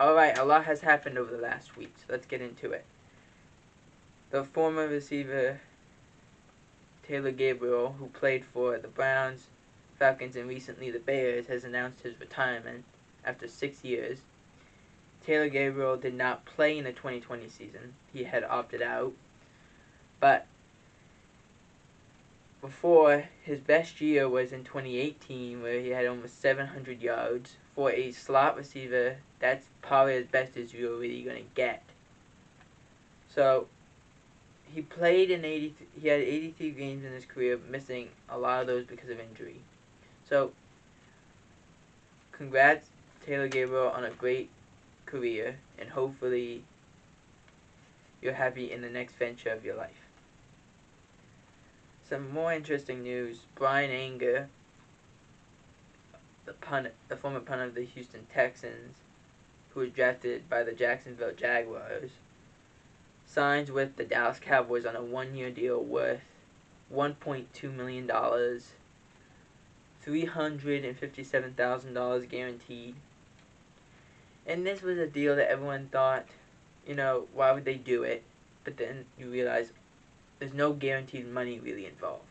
Alright, a lot has happened over the last week, so let's get into it. The former receiver Taylor Gabriel, who played for the Browns, Falcons, and recently the Bears, has announced his retirement after 6 years. Taylor Gabriel did not play in the 2020 season. He had opted out. But before, his best year was in 2018, where he had almost 700 yards. For a slot receiver, that's probably as best as you're really going to get. So, he played in he had 83 games in his career, missing a lot of those because of injury. So, congrats, Taylor Gabriel, on a great career, and hopefully you're happy in the next venture of your life. Some more interesting news: Bryan Anger, the former punter of the Houston Texans, who was drafted by the Jacksonville Jaguars, signs with the Dallas Cowboys on a 1-year deal worth $1.2 million, $357,000 guaranteed. And this was a deal that everyone thought, why would they do it? But then you realize there's no guaranteed money really involved.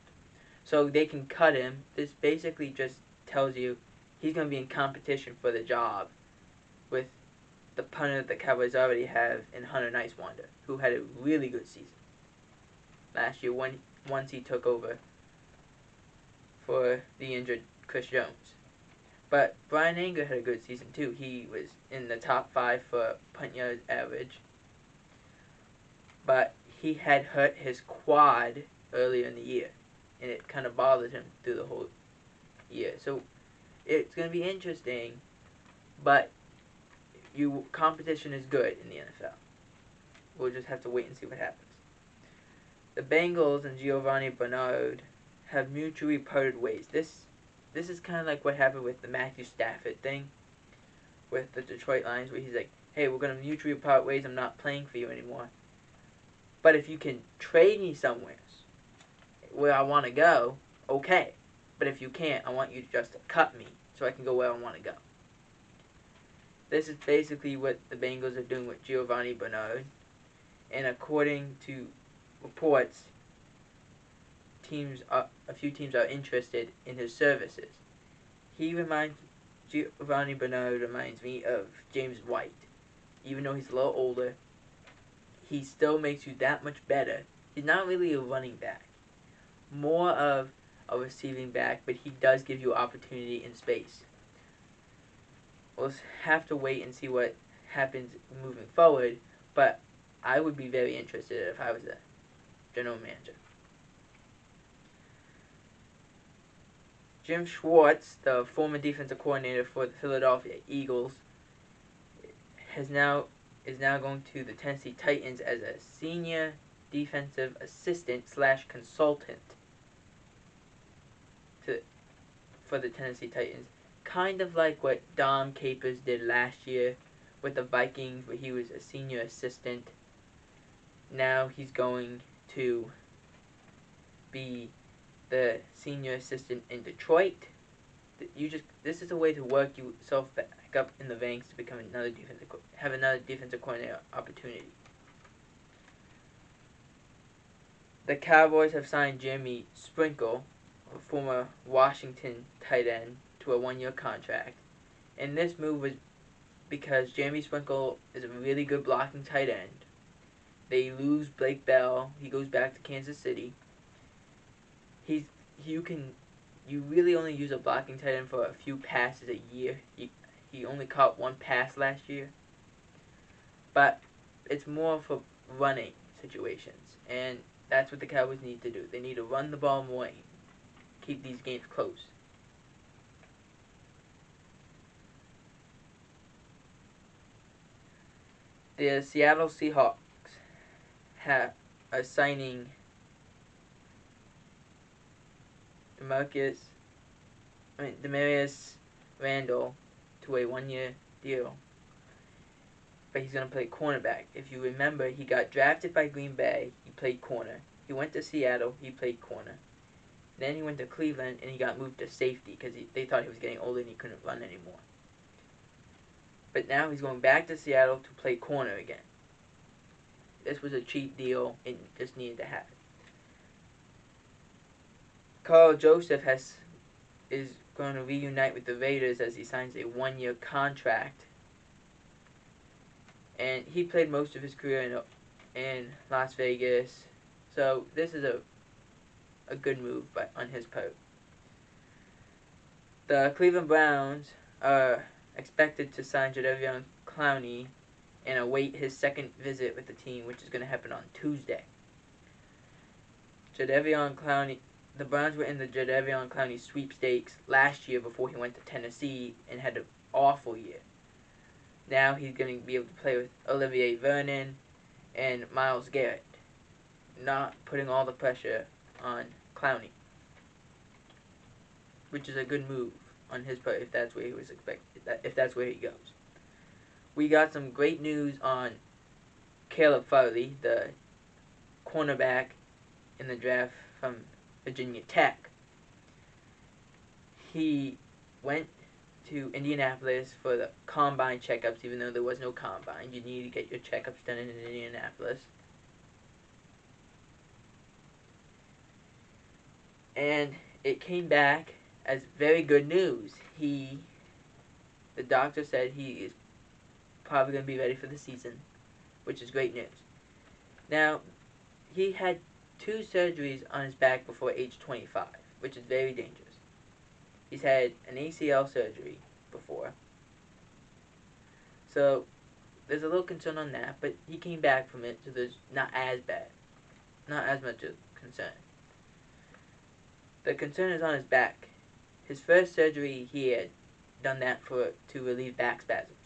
So they can cut him. This basically just tells you he's going to be in competition for the job with the punter that the Cowboys already have in Hunter Nicewander, who had a really good season last year once he took over for the injured Chris Jones. But Bryan Anger had a good season too. He was in the top 5 for punt yards average. But he had hurt his quad earlier in the year, and it kind of bothered him through the whole year. So it's going to be interesting, but competition is good in the NFL. We'll just have to wait and see what happens. The Bengals and Giovanni Bernard have mutually parted ways. This is kind of like what happened with the Matthew Stafford thing with the Detroit Lions, where he's like, hey, we're going to mutually part ways. I'm not playing for you anymore. But if you can trade me somewhere where I want to go, okay. But if you can't, I want you just to cut me so I can go where I want to go. This is basically what the Bengals are doing with Giovanni Bernard. And according to reports, a few teams are interested in his services. Giovanni Bernard reminds me of James White. Even though he's a little older, he still makes you that much better. He's not really a running back. More of a receiving back, but he does give you opportunity in space. We'll have to wait and see what happens moving forward, but I would be very interested if I was a general manager. Jim Schwartz, the former defensive coordinator for the Philadelphia Eagles, is now going to the Tennessee Titans as a senior defensive assistant / consultant for the Tennessee Titans. Kind of like what Dom Capers did last year with the Vikings, where he was a senior assistant. Now he's going to be the senior assistant in Detroit. This is a way to work yourself back up in the ranks to become another defensive coordinator opportunity. The Cowboys have signed Jeremy Sprinkle, a former Washington tight end, to a 1-year contract. And this move was because Jeremy Sprinkle is a really good blocking tight end. They lose Blake Bell. He goes back to Kansas City. You really only use a blocking tight end for a few passes a year. He only caught 1 pass last year. But it's more for running situations. And that's what the Cowboys need to do. They need to run the ball more and keep these games close. The Seattle Seahawks are signing Demarius Randall to a 1-year deal. But he's going to play cornerback. If you remember, he got drafted by Green Bay. He played corner. He went to Seattle. He played corner. Then he went to Cleveland, and he got moved to safety because they thought he was getting older and he couldn't run anymore. But now he's going back to Seattle to play corner again. This was a cheap deal and just needed to happen. Carl Joseph is going to reunite with the Raiders as he signs a 1-year contract. And he played most of his career in Las Vegas. So this is a good move on his part. The Cleveland Browns are expected to sign Jadeveon Clowney and await his second visit with the team, which is going to happen on Tuesday. Jadeveon Clowney, the Browns were in the Jadeveon Clowney sweepstakes last year before he went to Tennessee and had an awful year. Now he's going to be able to play with Olivier Vernon and Myles Garrett, not putting all the pressure on Clowney, which is a good move on his part if that's where he was expected. If that's where he goes. We got some great news on Caleb Farley, the cornerback in the draft from Virginia Tech. He went to Indianapolis for the combine checkups, even though there was no combine. You need to get your checkups done in Indianapolis. And it came back as very good news. The doctor said he is probably going to be ready for the season, which is great news. Now, he had 2 surgeries on his back before age 25, which is very dangerous. He's had an ACL surgery before. So, there's a little concern on that, but he came back from it, so there's not as bad. Not as much of concern. The concern is on his back. His first surgery, he had done that to relieve back spasms.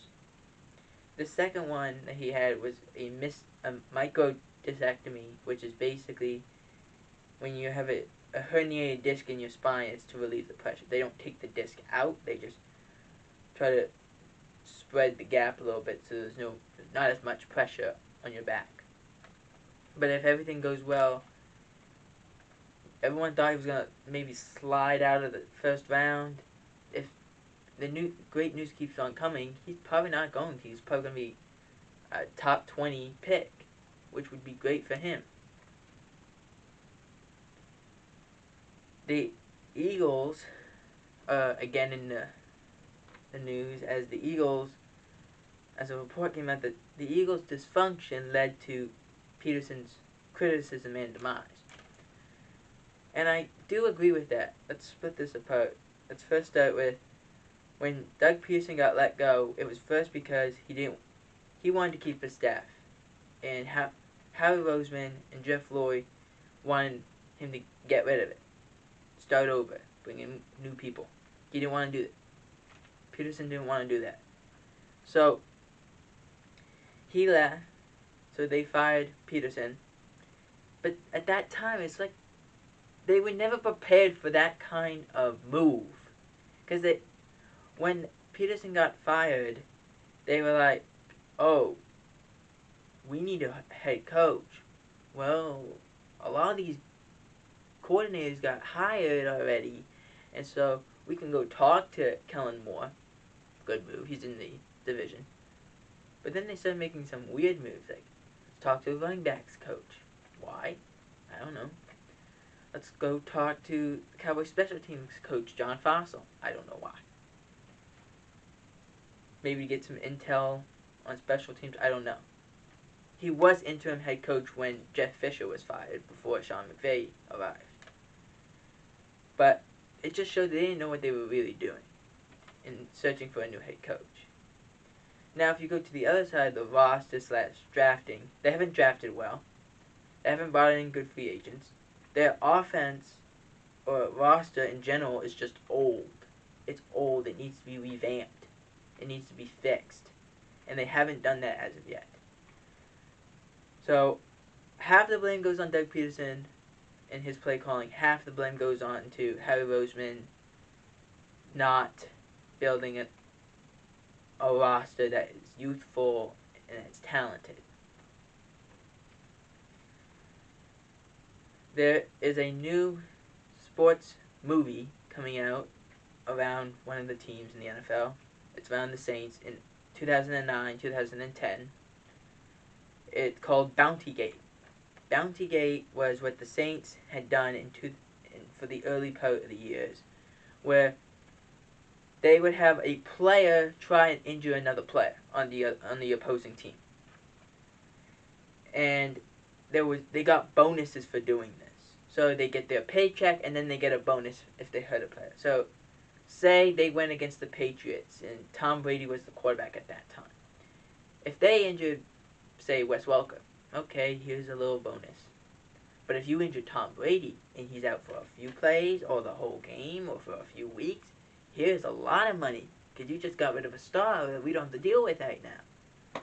The second one that he had was a microdiscectomy, which is basically when you have a herniated disc in your spine, it's to relieve the pressure. They don't take the disc out, they just try to spread the gap a little bit so there's not as much pressure on your back. But if everything goes well, everyone thought he was going to maybe slide out of the first round. If the great news keeps on coming, he's probably not going to. He's probably going to be a top 20 pick, which would be great for him. The Eagles, again in the news, as a report came out that the Eagles' dysfunction led to Peterson's criticism and demise. And I do agree with that. Let's split this apart. Let's first start with when Doug Peterson got let go. It was first because he wanted to keep his staff, and Howie Roseman and Jeff Lloyd wanted him to get rid of it, start over, bring in new people. He didn't want to do it. Peterson didn't want to do that. So he left. So they fired Peterson. But at that time, it's like they were never prepared for that kind of move. Because when Peterson got fired, they were like, oh, we need a head coach. Well, a lot of these coordinators got hired already, and so we can go talk to Kellen Moore. Good move. He's in the division. But then they started making some weird moves, like let's talk to the running backs coach. Why? I don't know. Let's go talk to the Cowboys special teams coach, John Fossil. I don't know why. Maybe get some intel on special teams. I don't know. He was interim head coach when Jeff Fisher was fired before Sean McVay arrived. But it just showed they didn't know what they were really doing in searching for a new head coach. Now, if you go to the other side of the roster / drafting, they haven't drafted well. They haven't brought in good free agents. Their offense or roster in general is just old. It's old. It needs to be revamped. It needs to be fixed. And they haven't done that as of yet. So, half the blame goes on Doug Peterson and his play calling. Half the blame goes on to Harry Roseman not building a roster that is youthful and that's talented. There is a new sports movie coming out around one of the teams in the NFL. It's around the Saints, and 2009, 2010. It's called Bountygate. Bountygate was what the Saints had done for the early part of the years, where they would have a player try and injure another player on the opposing team, and they got bonuses for doing this. So they get their paycheck, and then they get a bonus if they hurt a player. So, say they went against the Patriots, and Tom Brady was the quarterback at that time. If they injured, say, Wes Welker, okay, here's a little bonus. But if you injure Tom Brady, and he's out for a few plays, or the whole game, or for a few weeks, here's a lot of money, because you just got rid of a star that we don't have to deal with right now.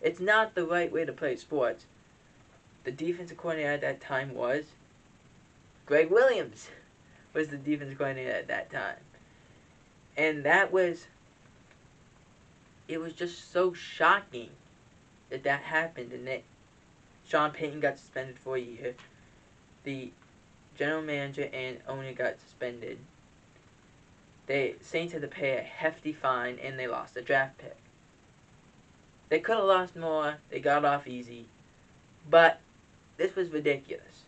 It's not the right way to play sports. The defensive coordinator at that time was Greg Williams, was the defensive coordinator at that time. And it was just so shocking that happened, and that Sean Payton got suspended for a year. The general manager and owner got suspended. The Saints had to pay a hefty fine, and they lost a draft pick. They could have lost more. They got off easy. But this was ridiculous,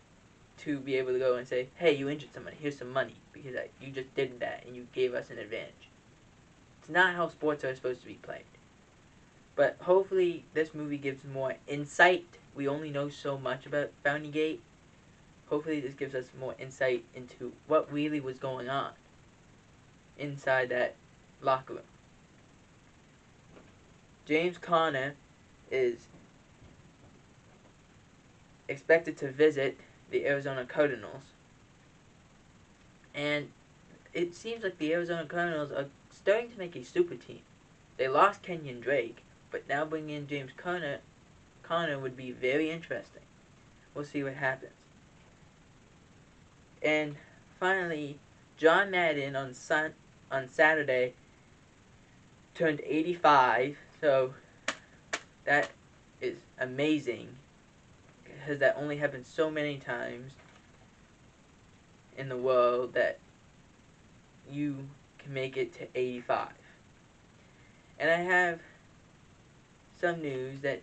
to be able to go and say, hey, you injured somebody, here's some money, because you just did that, and you gave us an advantage. It's not how sports are supposed to be played. But hopefully this movie gives more insight. We only know so much about Bountygate. Hopefully this gives us more insight into what really was going on inside that locker room. James Conner is expected to visit the Arizona Cardinals, and it seems like the Arizona Cardinals are starting to make a super team. They lost Kenyon Drake, but now bringing in James Conner would be very interesting. We'll see what happens. And finally, John Madden on Saturday turned 85, so that is amazing, because that only happens so many times in the world that you can make it to 85. And I have some news that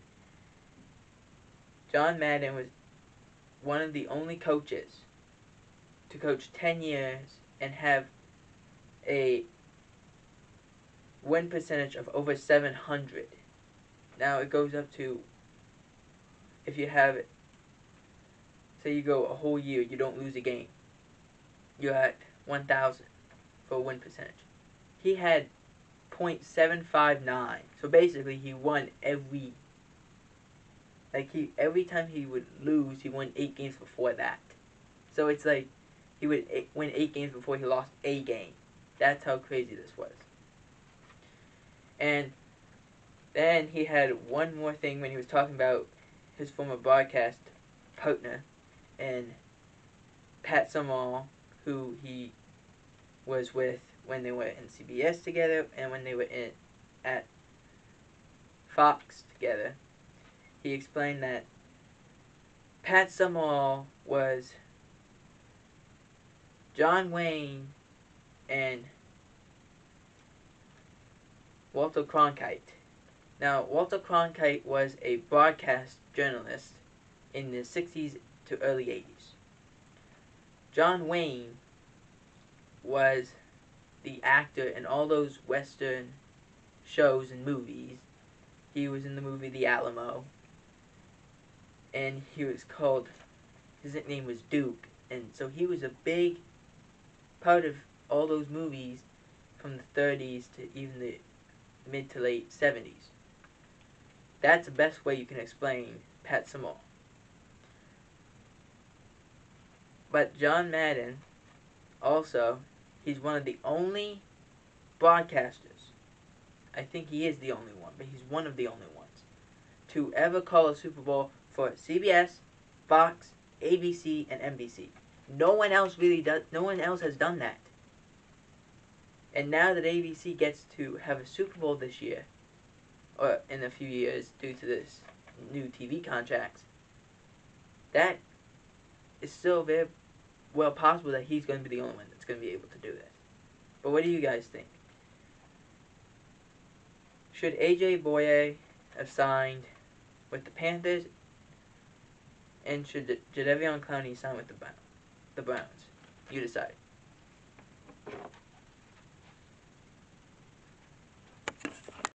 John Madden was one of the only coaches to coach 10 years and have a win percentage of over 700. Now it goes up to, if you have it, say you go a whole year, you don't lose a game, you're at 1,000 for a win percentage. He had .759, so basically he won every time he would lose, he won 8 games before that. So it's like he would win 8 games before he lost a game. That's how crazy this was. And then he had one more thing when he was talking about his former broadcast partner, and Pat Summerall, who he was with when they were in CBS together and when they were at Fox together. He explained that Pat Summerall was John Wayne and Walter Cronkite. Now, Walter Cronkite was a broadcast journalist in the 60s to early 80s. John Wayne was the actor in all those Western shows and movies. He was in the movie The Alamo, and his nickname was Duke, and so he was a big part of all those movies from the 30s to even the mid to late 70s. That's the best way you can explain Pat Summerall. But John Madden, also, he's one of the only broadcasters, I think he is the only one, but he's one of the only ones, to ever call a Super Bowl for CBS, Fox, ABC, and NBC. No one else has done that. And now that ABC gets to have a Super Bowl this year, or in a few years due to this new TV contracts, that is still very well possible that he's going to be the only one that's going to be able to do this. But what do you guys think? Should AJ Bouye have signed with the Panthers, and should Jadeveon Clowney sign with the Browns? You decide.